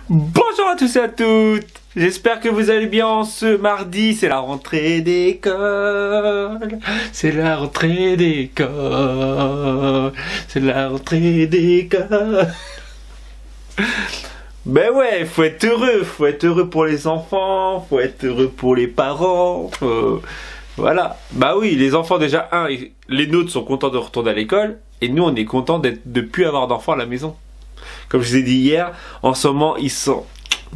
Bonjour à tous et à toutes. J'espère que vous allez bien ce mardi. C'est la rentrée d'école. C'est la rentrée d'école. C'est la rentrée d'école. Ben ouais, faut être heureux. Faut être heureux pour les enfants. Faut être heureux pour les parents. Voilà. Bah oui, les enfants déjà, les nôtres sont contents de retourner à l'école. Et nous, on est contents de plus avoir d'enfants à la maison. Comme je vous ai dit hier, en ce moment, ils sont...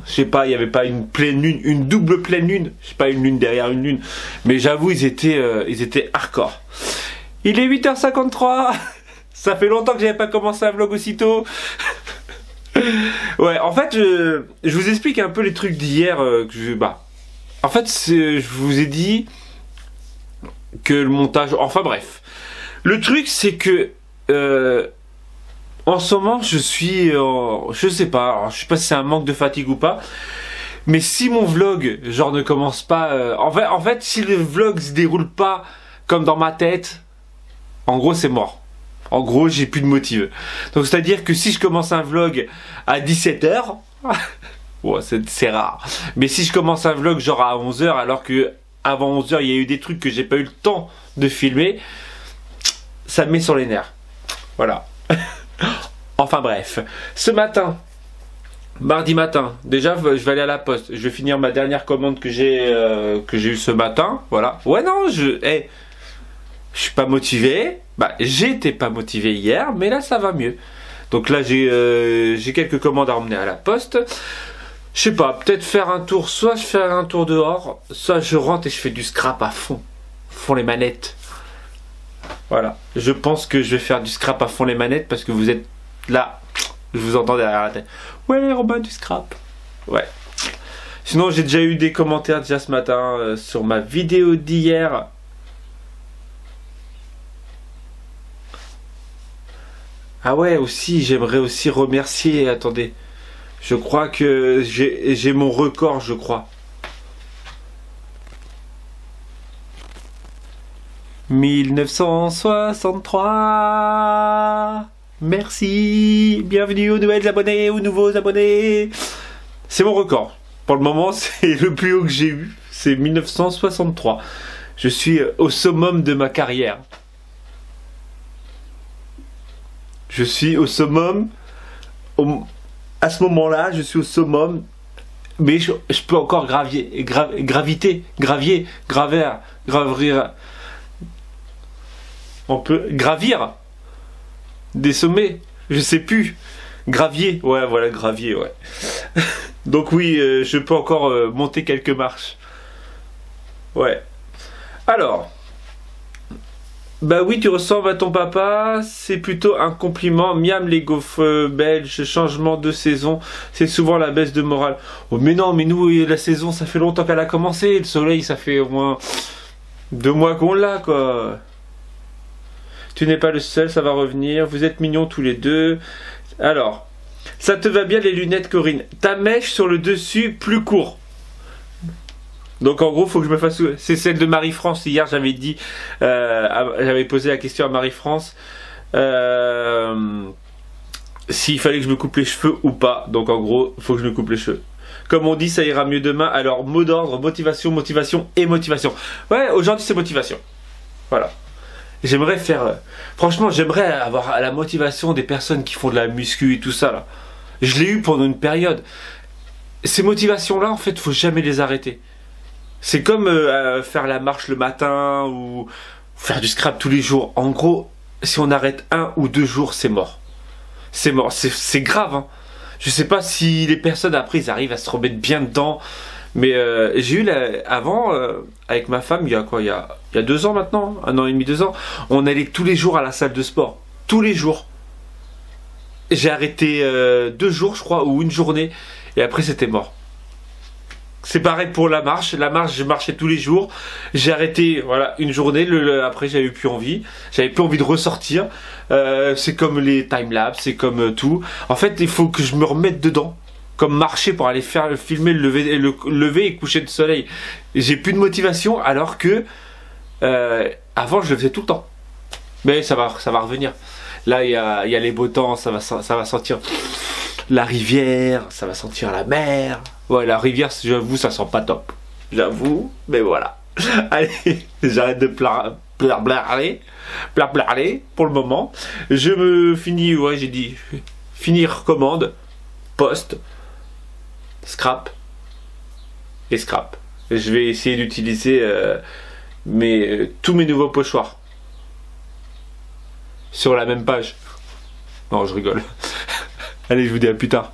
Je sais pas, il n'y avait pas une pleine lune, une double pleine lune. Je sais pas, une lune derrière une lune. Mais j'avoue, ils étaient hardcore. Il est 8h53. Ça fait longtemps que j'avais pas commencé un vlog aussitôt. Ouais, en fait, je vous explique un peu les trucs d'hier. En fait, je vous ai dit que le montage... Enfin bref. Le truc, c'est que... en ce moment, je suis... je sais pas, alors, je sais pas si c'est un manque de fatigue ou pas. Mais si mon vlog, genre, ne commence pas... en fait, si le vlog se déroule pas comme dans ma tête, en gros, c'est mort. En gros, j'ai plus de motive. Donc, c'est-à-dire que si je commence un vlog à 17h... ouais, c'est rare. Mais si je commence un vlog genre à 11h, alors que avant 11h, il y a eu des trucs que j'ai pas eu le temps de filmer, ça me met sur les nerfs. Voilà. Enfin bref, ce matin, mardi matin, déjà je vais aller à la poste, je vais finir ma dernière commande que j'ai eue ce matin, voilà. Ouais non, je suis pas motivé, j'étais pas motivé hier, mais là ça va mieux. Donc là j'ai quelques commandes à emmener à la poste. Je sais pas, peut-être faire un tour, soit je fais un tour dehors, soit je rentre et je fais du scrap à fond les manettes. Voilà, je pense que je vais faire du scrap à fond les manettes parce que vous êtes là, je vous entends derrière la tête. Ouais, Robin, du scrap. Ouais. Sinon, j'ai déjà eu des commentaires déjà ce matin sur ma vidéo d'hier. Ah ouais, aussi, j'aimerais aussi remercier, attendez, je crois que j'ai mon record, je crois. 1963. Merci. Bienvenue aux nouvelles abonnés, aux nouveaux abonnés. C'est mon record. Pour le moment, c'est le plus haut que j'ai eu. C'est 1963. Je suis au summum de ma carrière. Je suis au summum. À ce moment-là, je suis au summum. Mais je peux encore gravir. On peut gravir des sommets, je sais plus. Gravier, ouais, voilà, gravier, ouais. Donc oui, je peux encore monter quelques marches. Ouais. Alors, bah oui, tu ressembles à ton papa, c'est plutôt un compliment. Miam les gaufres belges, changement de saison, c'est souvent la baisse de morale. Oh mais non, mais nous, la saison, ça fait longtemps qu'elle a commencé. Le soleil, ça fait au moins 2 mois qu'on l'a, quoi. Tu n'es pas le seul, ça va revenir. Vous êtes mignons tous les deux. Alors, ça te va bien les lunettes, Corinne. Ta mèche sur le dessus, plus court. Donc en gros, faut que je me fasse... C'est celle de Marie-France. Hier, j'avais dit... j'avais posé la question à Marie-France. S'il fallait que je me coupe les cheveux ou pas. Donc en gros, il faut que je me coupe les cheveux. Comme on dit, ça ira mieux demain. Alors, mot d'ordre, motivation, motivation et motivation. Ouais, aujourd'hui, c'est motivation. Voilà. J'aimerais faire... franchement, j'aimerais avoir la motivation des personnes qui font de la muscu et tout ça, là. Je l'ai eu pendant une période. Ces motivations-là, en fait, faut jamais les arrêter. C'est comme faire la marche le matin ou faire du scrap tous les jours. En gros, si on arrête 1 ou 2 jours, c'est mort. C'est mort. C'est grave, hein. Je sais pas si les personnes, après, ils arrivent à se remettre bien dedans. Mais j'ai eu avant avec ma femme, il y a quoi, il y a 2 ans maintenant, 1 an et demi, 2 ans, on allait tous les jours à la salle de sport, tous les jours. J'ai arrêté 2 jours je crois, ou une journée, et après c'était mort. C'est pareil pour la marche, je marchais tous les jours, j'ai arrêté voilà une journée, après j'avais plus envie de ressortir. C'est comme les timelapse, c'est comme tout. En fait il faut que je me remette dedans. Comme marcher pour aller filmer le lever et coucher de soleil. J'ai plus de motivation alors que avant je le faisais tout le temps. Mais ça va revenir. Là il y a les beaux temps, ça va sentir la rivière, ça va sentir la mer. Ouais, la rivière, j'avoue, ça sent pas top. J'avoue, mais voilà. Allez, j'arrête de blablarer pour le moment. Je me finis, ouais, j'ai dit, finir commande, poste, scrap et scrap. Je vais essayer d'utiliser tous mes nouveaux pochoirs sur la même page. Non, je rigole. Allez, je vous dis à plus tard.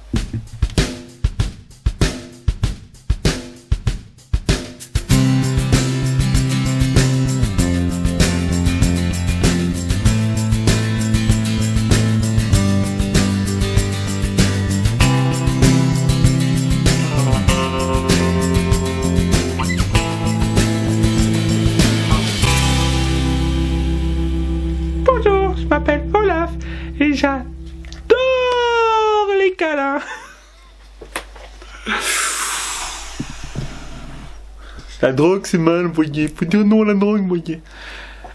Bonjour, je m'appelle Olaf et j'adore les câlins. La drogue c'est mal, voyez. Faut dire non à la drogue, voyez.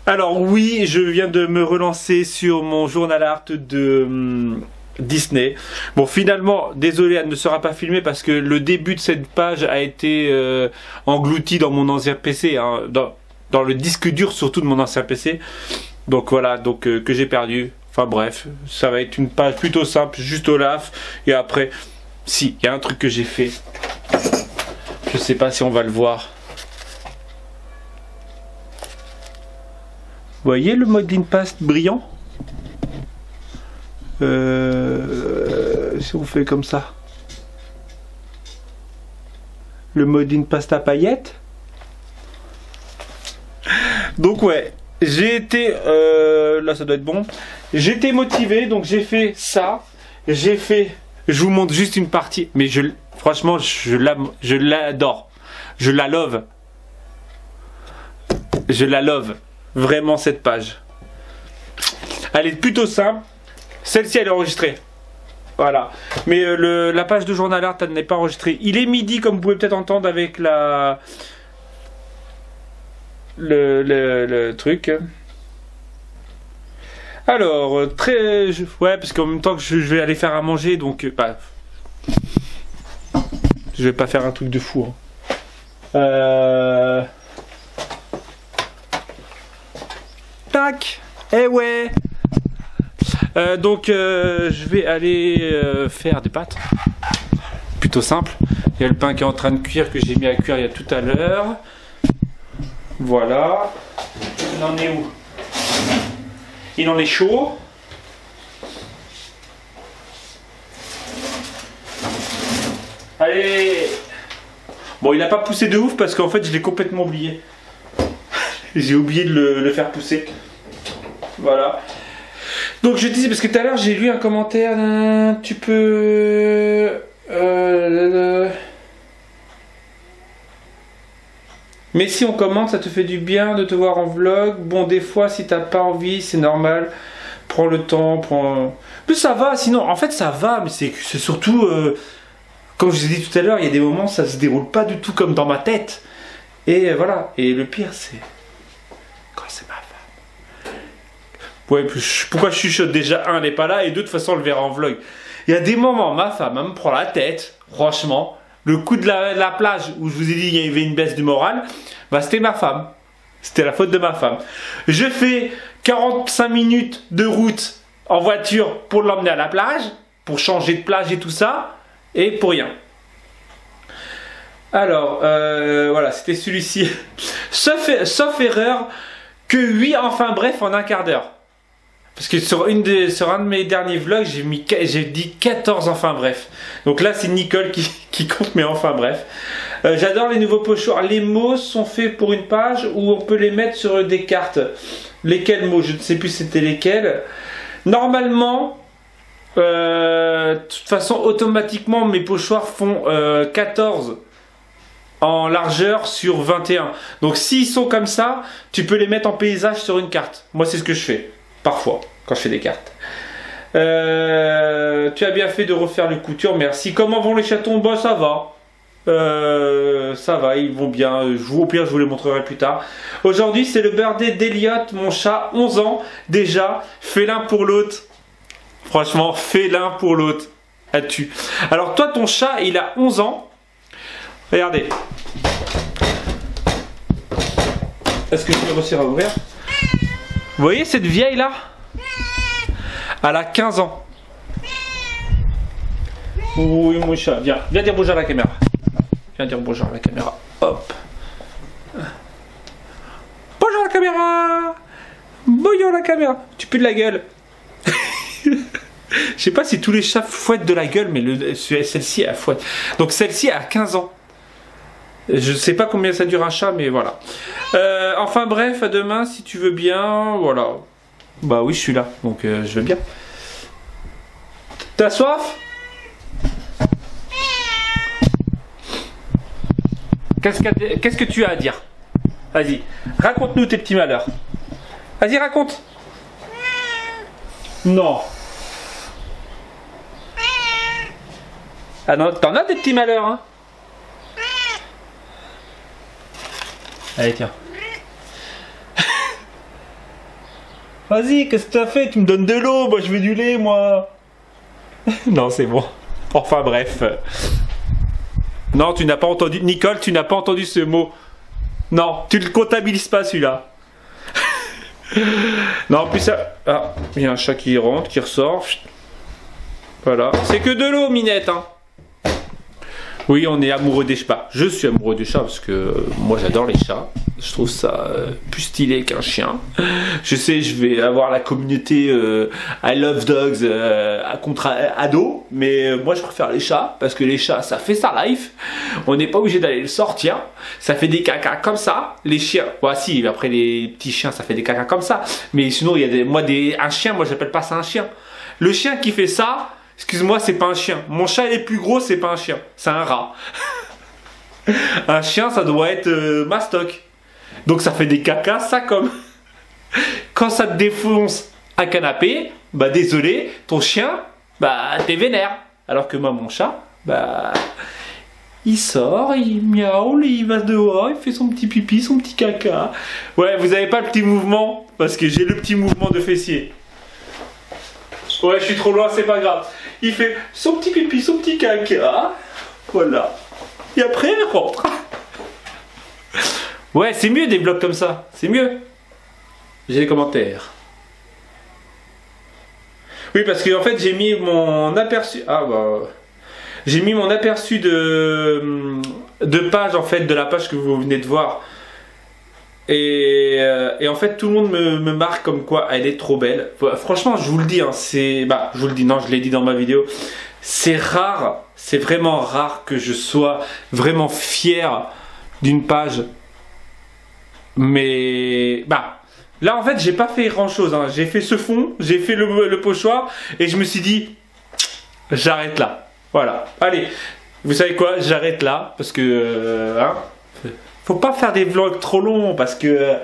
Alors oui, je viens de me relancer sur mon journal art de Disney. Bon, finalement, désolé, elle ne sera pas filmée parce que le début de cette page a été englouti dans mon ancien PC, hein, dans le disque dur surtout de mon ancien PC. Donc voilà, donc que j'ai perdu. Enfin bref, ça va être une page plutôt simple, juste Olaf. Et après, si, il y a un truc que j'ai fait. Je sais pas si on va le voir. Vous voyez le mode impaste brillant? Si on fait comme ça. Le mode impaste à paillettes. Donc ouais. J'ai été, là ça doit être bon, j'ai été motivé, donc j'ai fait ça, je vous montre juste une partie, mais franchement je l'adore, je la love, vraiment cette page. Elle est plutôt simple, celle-ci elle est enregistrée, voilà, mais la page de journal art elle n'est pas enregistrée. Il est midi comme vous pouvez peut-être entendre avec le truc. Alors ouais, parce qu'en même temps que je vais aller faire à manger, donc bah, je vais pas faire un truc de fou, hein. Tac. Eh ouais. Donc je vais aller faire des pâtes plutôt simple. Il y a le pain qui est en train de cuire, que j'ai mis à cuire il y a tout à l'heure. Voilà. Il en est où? Il en est chaud. Allez. Bon, il n'a pas poussé de ouf parce qu'en fait je l'ai complètement oublié. J'ai oublié de le faire pousser. Voilà. Donc je disais, parce que tout à l'heure j'ai lu un commentaire, tu peux... Mais si on commente, ça te fait du bien de te voir en vlog. Bon, des fois, si t'as pas envie, c'est normal. Prends le temps, Mais ça va, sinon, en fait, ça va, mais c'est surtout... comme je vous ai dit tout à l'heure, il y a des moments, ça se déroule pas du tout comme dans ma tête. Et voilà. Et le pire, c'est... quand c'est ma femme. Ouais, pourquoi je chuchote? Déjà, un, elle n'est pas là, et deux, de toute façon, on le verra en vlog. Il y a des moments, ma femme, elle me prend la tête, franchement... Le coup de la plage où je vous ai dit qu'il y avait une baisse du moral, bah c'était ma femme. C'était la faute de ma femme. Je fais 45 minutes de route en voiture pour l'emmener à la plage, pour changer de plage et tout ça, et pour rien. Alors, voilà, c'était celui-ci. Sauf erreur, que 8 enfin bref en un quart d'heure. Parce que sur un de mes derniers vlogs, j'ai dit 14 enfin bref. Donc là, c'est Nicole qui compte mes enfin bref. J'adore les nouveaux pochoirs. Les mots sont faits pour une page où on peut les mettre sur des cartes. Lesquels mots? Je ne sais plus c'était lesquels. Normalement, de toute façon, automatiquement, mes pochoirs font 14 en largeur sur 21. Donc s'ils sont comme ça, tu peux les mettre en paysage sur une carte. Moi, c'est ce que je fais. Parfois, quand je fais des cartes. Tu as bien fait de refaire les coutures, merci. Comment vont les chatons? Bah ça va. Ça va, ils vont bien. Au pire, je vous les montrerai plus tard. Aujourd'hui, c'est le birthday d'Eliott, mon chat, 11 ans déjà. Fais l'un pour l'autre. Franchement, fais l'un pour l'autre. Elle tue. Alors toi, ton chat, il a 11 ans. Regardez. Est-ce que je vais réussir à ouvrir? Vous voyez cette vieille là? Elle a 15 ans. Oui, mon chat, viens. Viens dire bonjour à la caméra. Viens dire bonjour à la caméra. Hop. Bonjour à la caméra. Bonjour à la caméra. Tu pues de la gueule. Je sais pas si tous les chats fouettent de la gueule, mais celle-ci elle fouette. Donc celle-ci a 15 ans. Je sais pas combien ça dure un chat, mais voilà. Enfin bref, à demain si tu veux bien. Voilà. Bah oui, je suis là, donc je veux bien. T'as soif? Qu'est-ce que tu as à dire? Vas-y, raconte-nous tes petits malheurs. Vas-y, raconte. Non. Ah non, t'en as des petits malheurs, hein? Allez, tiens. Vas-y, qu'est-ce que t'as fait? Tu me donnes de l'eau, moi je veux du lait, moi. Non, c'est bon. Enfin, bref. Non, tu n'as pas entendu... Nicole, tu n'as pas entendu ce mot. Non, tu ne le comptabilises pas, celui-là. Non, en plus ça... Ah, il y a un chat qui rentre, qui ressort. Voilà. C'est que de l'eau, Minette, hein. Oui, on est amoureux des chats. Je suis amoureux des chats parce que moi j'adore les chats. Je trouve ça plus stylé qu'un chien. Je sais, je vais avoir la communauté I love dogs contre ado, mais moi je préfère les chats parce que les chats ça fait sa life. On n'est pas obligé d'aller le sortir. Ça fait des cacas comme ça. Les chiens, voici, après les petits chiens ça fait des cacas comme ça. Mais sinon il y a un chien, moi j'appelle pas ça un chien. Le chien qui fait ça. Excuse-moi, c'est pas un chien. Mon chat il est plus gros, c'est pas un chien. C'est un rat. Un chien, ça doit être mastoc. Donc ça fait des cacas, ça comme. Quand ça te défonce un canapé, bah désolé, ton chien, bah t'es vénère. Alors que moi, mon chat, bah il sort, il miaule, il va dehors, il fait son petit pipi, son petit caca. Ouais, vous avez pas le petit mouvement parce que j'ai le petit mouvement de fessier. Ouais, je suis trop loin, c'est pas grave. Il fait son petit pipi, son petit caca. Voilà. Et après, il rentre. Ouais, c'est mieux des vlogs comme ça. C'est mieux. J'ai les commentaires. Oui, parce que en fait, j'ai mis mon aperçu. Ah bah. J'ai mis mon aperçu de page, en fait, de la page que vous venez de voir. Et en fait tout le monde me marque comme quoi elle est trop belle. Franchement je vous le dis, hein, je vous le dis, non je l'ai dit dans ma vidéo. C'est rare, c'est vraiment rare que je sois vraiment fier d'une page. Mais là en fait j'ai pas fait grand chose, hein. J'ai fait ce fond, j'ai fait le pochoir et je me suis dit j'arrête là. Voilà, allez, vous savez quoi, j'arrête là parce que hein, faut pas faire des vlogs trop longs parce que...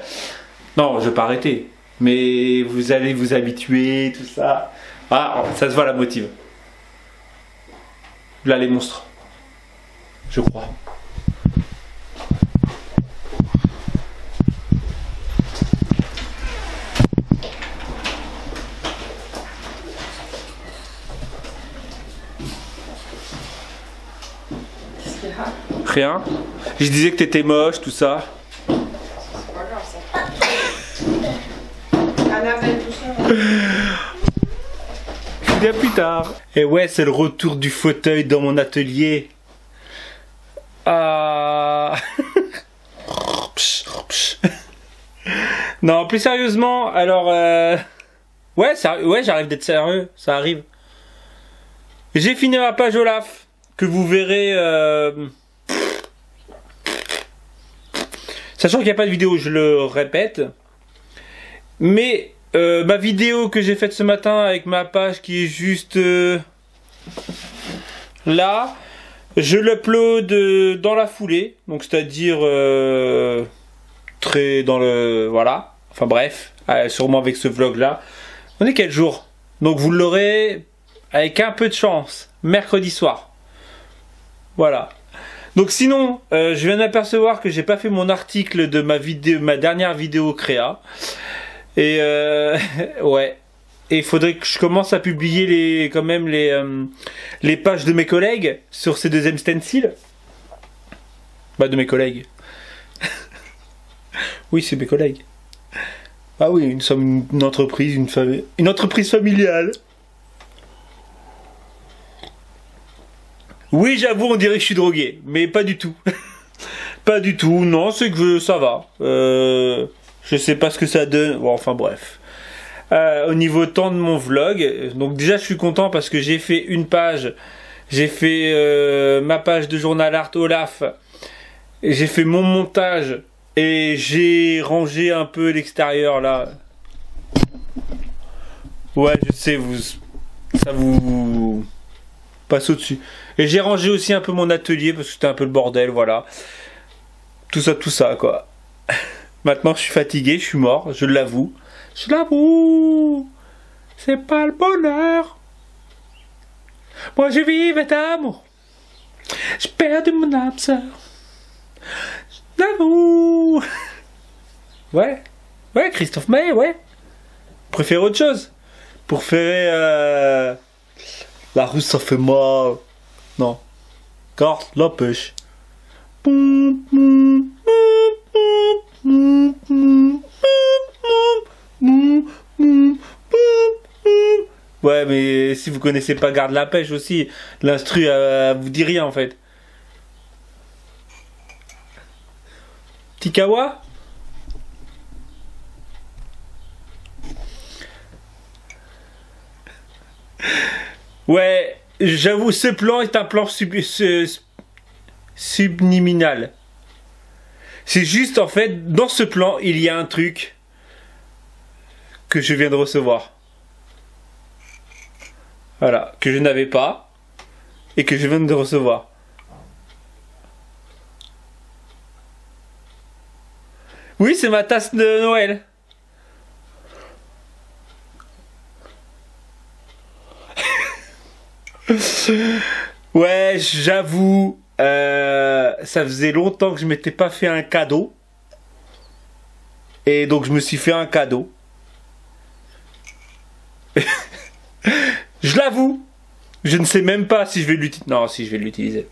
Non, je vais pas arrêter. Mais vous allez vous habituer, tout ça. Ah, ça se voit la motive. Là, les monstres. Je crois. Rien. Je disais que t'étais moche, tout ça. C'est pas grave, ça. Un appel tout ça. Bien plus tard. Et ouais, c'est le retour du fauteuil dans mon atelier. Ah. Non, plus sérieusement, alors... Ouais, j'arrive d'être sérieux, ça arrive. J'ai fini ma page Olaf, que vous verrez... Sachant qu'il n'y a pas de vidéo, je le répète. Mais ma vidéo que j'ai faite ce matin avec ma page qui est juste là, je l'upload dans la foulée. Donc c'est-à-dire très dans le... Voilà. Enfin bref, sûrement avec ce vlog là. On est quel jour? Donc vous l'aurez avec un peu de chance. Mercredi soir. Voilà. Donc sinon, je viens d'apercevoir que j'ai pas fait mon article de ma dernière vidéo créa. Et ouais, Et il faudrait que je commence à publier quand même les pages de mes collègues sur ces deuxièmes stencils. Bah de mes collègues. Oui, c'est mes collègues. Ah oui, nous sommes une entreprise, une entreprise familiale. Oui, j'avoue, on dirait que je suis drogué, mais pas du tout. Pas du tout, non, c'est que ça va. Je sais pas ce que ça donne. Bon, enfin bref. Au niveau temps de mon vlog, donc déjà je suis content parce que j'ai fait une page. J'ai fait ma page de journal art Olaf. J'ai fait mon montage et j'ai rangé un peu l'extérieur là. Ouais, je sais, ça vous passe au-dessus. Et j'ai rangé aussi un peu mon atelier parce que c'était un peu le bordel, voilà. Tout ça, quoi. Maintenant, je suis fatigué, je suis mort, je l'avoue. Je l'avoue. C'est pas le bonheur. Moi, je vivais d'amour. J'ai perdu mon âme sœur. Je l'avoue. Ouais. Ouais, Christophe Maé, ouais. Préfère autre chose. Pour faire... La rue, ça fait mal. Non. Garde la pêche. Ouais, mais si vous connaissez pas Garde la pêche aussi, l'instru vous dit rien en fait. Tikawa? Ouais, j'avoue, ce plan est un plan subliminal. C'est juste, en fait, dans ce plan, il y a un truc que je viens de recevoir. Voilà, que je n'avais pas et que je viens de recevoir. Oui, c'est ma tasse de Noël. Ouais, j'avoue, ça faisait longtemps que je m'étais pas fait un cadeau. Et donc je me suis fait un cadeau. Je l'avoue, je ne sais même pas si je vais l'utiliser. Non, si je vais l'utiliser.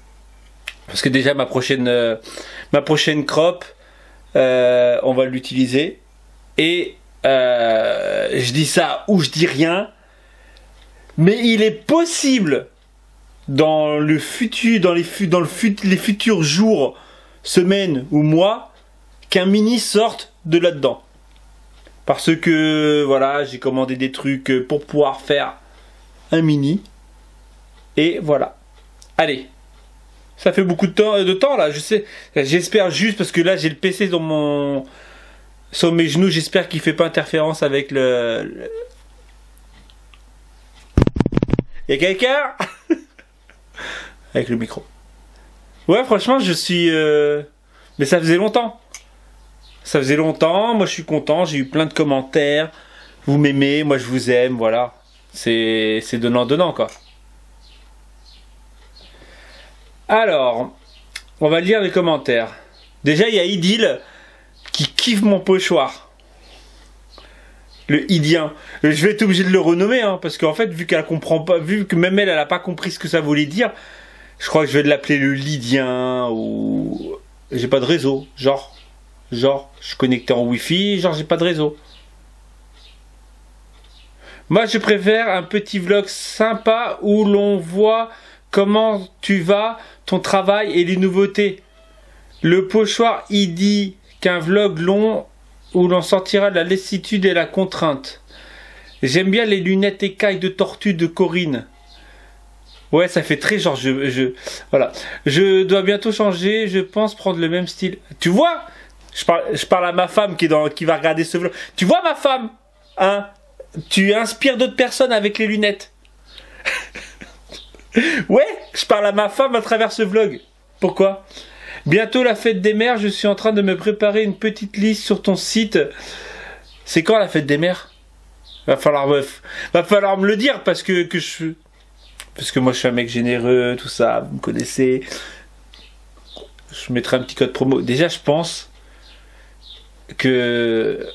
Parce que déjà ma prochaine crop, on va l'utiliser. Et je dis ça ou je dis rien. Mais il est possible dans le futur, les futurs jours, semaines ou mois, qu'un mini sorte de là-dedans. Parce que voilà, j'ai commandé des trucs pour pouvoir faire un mini. Et voilà. Allez. Ça fait beaucoup de temps là, je sais. J'espère juste parce que là j'ai le PC sur mes genoux, j'espère qu'il fait pas interférence avec le... Y'a quelqu'un? Avec le micro. Ouais, franchement, je suis... Mais ça faisait longtemps. Ça faisait longtemps, moi je suis content, j'ai eu plein de commentaires. Vous m'aimez, moi je vous aime, voilà. C'est donnant-donnant, quoi. Alors, on va lire les commentaires. Déjà, il y a Idil qui kiffe mon pochoir. Le Idien. Je vais être obligé de le renommer, hein, parce qu'en fait, vu qu'elle comprend pas, vu que même elle, elle a pas compris ce que ça voulait dire, je crois que je vais l'appeler le Lydien, ou... J'ai pas de réseau, genre, je suis connecté en Wi-Fi, genre j'ai pas de réseau. Moi, je préfère un petit vlog sympa où l'on voit comment tu vas, ton travail et les nouveautés. Le pochoir, il dit qu'un vlog long où l'on sortira de la lassitude et la contrainte. J'aime bien les lunettes écailles de tortue de Corinne. Ouais, ça fait très genre, voilà. Je dois bientôt changer, je pense prendre le même style. Tu vois? Je parle à ma femme qui va regarder ce vlog. Tu vois ma femme? Hein? Tu inspires d'autres personnes avec les lunettes. Ouais, je parle à ma femme à travers ce vlog. Pourquoi? Bientôt la fête des mères, je suis en train de me préparer une petite liste sur ton site. C'est quand la fête des mères? Va falloir me le dire parce que moi je suis un mec généreux, tout ça, vous me connaissez. Je mettrai un petit code promo. Déjà je pense que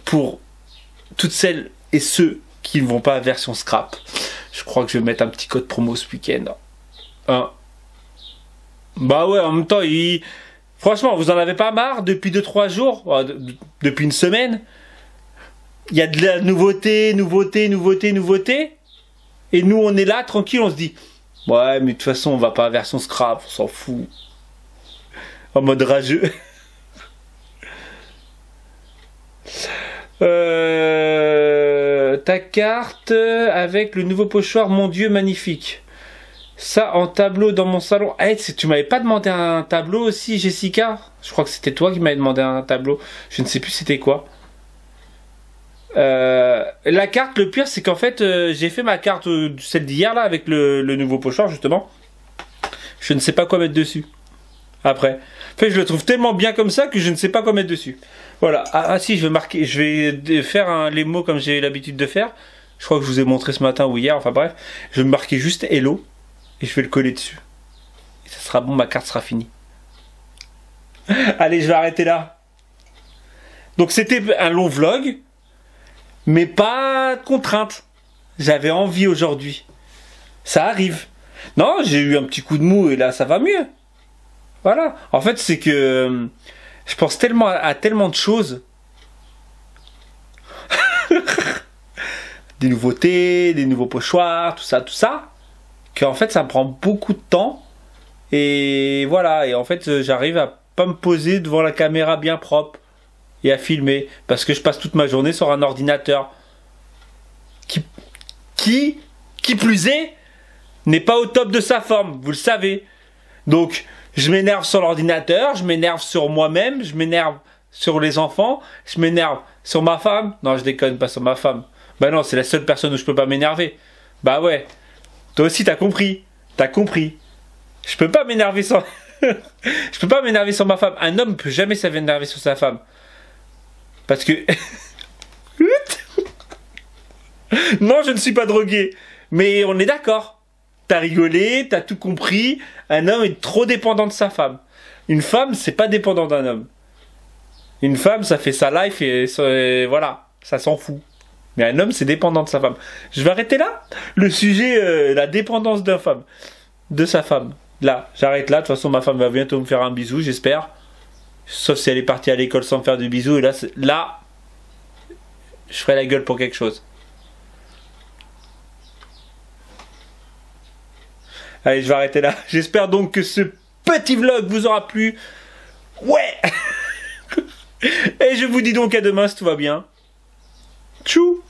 pour toutes celles et ceux qui ne vont pas à version scrap. Je crois que je vais mettre un petit code promo ce week-end. Hein. Bah ouais, en même temps, franchement, vous en avez pas marre depuis 2-3 jours, depuis une semaine. Il y a de la nouveauté. Et nous, on est là, tranquille, on se dit, ouais, mais de toute façon, on va pas à version scrap, on s'en fout. En mode rageux. Ta carte avec le nouveau pochoir, mon Dieu, magnifique. Ça en tableau dans mon salon. Hey, tu m'avais pas demandé un tableau aussi, Jessica? Je crois que c'était toi qui m'avais demandé un tableau. Je ne sais plus c'était quoi. La carte, le pire, c'est qu'en fait, j'ai fait ma carte, celle d'hier là, avec le nouveau pochoir justement. Je ne sais pas quoi mettre dessus. Après. En fait, je le trouve tellement bien comme ça que je ne sais pas quoi mettre dessus. Voilà. Ah si, je vais marquer, je vais faire les mots comme j'ai l'habitude de faire. Je crois que je vous ai montré ce matin ou hier, enfin bref. Je vais marquer juste Hello et je vais le coller dessus. Et ça sera bon, ma carte sera finie. Allez, je vais arrêter là. Donc c'était un long vlog, mais pas de contrainte. J'avais envie aujourd'hui. Ça arrive. Non, j'ai eu un petit coup de mou et là ça va mieux. Voilà. En fait, c'est que je pense tellement à tellement de choses. Des nouveautés, des nouveaux pochoirs, tout ça, qu'en fait ça me prend beaucoup de temps. Et voilà. Et en fait, j'arrive à pas me poser devant la caméra bien propre et à filmer parce que je passe toute ma journée sur un ordinateur qui plus est, n'est pas au top de sa forme, vous le savez. Donc, je m'énerve sur l'ordinateur, je m'énerve sur moi-même, je m'énerve sur les enfants, je m'énerve sur ma femme. Non, je déconne, pas sur ma femme. Bah non, c'est la seule personne où je peux pas m'énerver. Bah ouais. Toi aussi, t'as compris. T'as compris. Je peux pas m'énerver sur... je peux pas m'énerver sur ma femme. Un homme peut jamais s'énerver sur sa femme. Parce que... Non, je ne suis pas drogué. Mais on est d'accord. T'as rigolé, t'as tout compris. Un homme est trop dépendant de sa femme. Une femme, c'est pas dépendant d'un homme. Une femme, ça fait sa life et voilà, ça s'en fout. Mais un homme, c'est dépendant de sa femme. Je vais arrêter là. Le sujet, la dépendance de sa femme. Là, j'arrête là. De toute façon, ma femme va bientôt me faire un bisou, j'espère. Sauf si elle est partie à l'école sans me faire de bisous. Et là, je ferai la gueule pour quelque chose. Allez, je vais arrêter là. J'espère donc que ce petit vlog vous aura plu. Ouais. Et je vous dis donc à demain si tout va bien. Tchou.